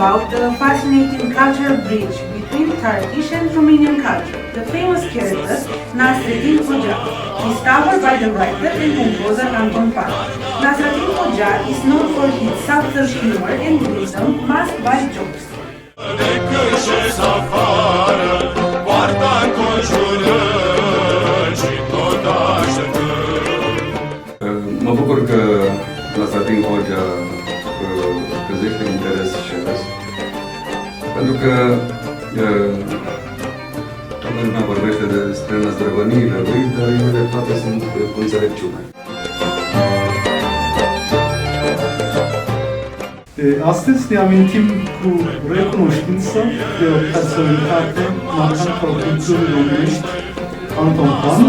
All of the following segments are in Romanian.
about the fascinating cultural bridge between Turkish and Romanian culture, the famous character Nasreddin Hoxha, discovered by the writer and composer Anton Pan. Nasreddin Hoxha is known for his subtle humor and wisdom masked by jokes. Mă bucur că Nasreddin Hoxha trezește interes și râs, pentru că toată lumea vorbește despre năzdrăvăniile lui, dar ele toate sunt cu înțelepciune. Astăzi ne amintim cu recunoștință de o personalitate marcantă a culturii românești, Anton Pan,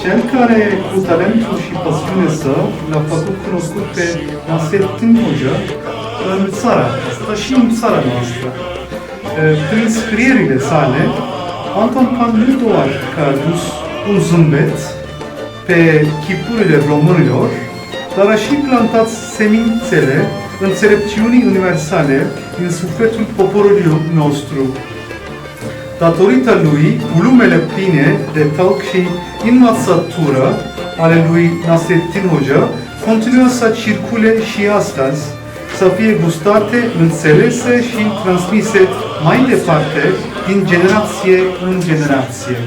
cel care, cu talentul și pasiunea sa, l-a făcut cunoscut pe Nasreddin Hoxha în țara asta și în țara noastră. Prin scrierile sale, Anton Pan nu doar că a adus un zâmbet pe chipurile românilor, dar a și plantat semințele înțelepciunii universale din sufletul poporului nostru. Datorită lui, volumele pline de talk și învățătură ale lui Nasreddin Hoxha continuă să circule și astăzi, să fie gustate, înțelese și transmise mai departe din generație în generație.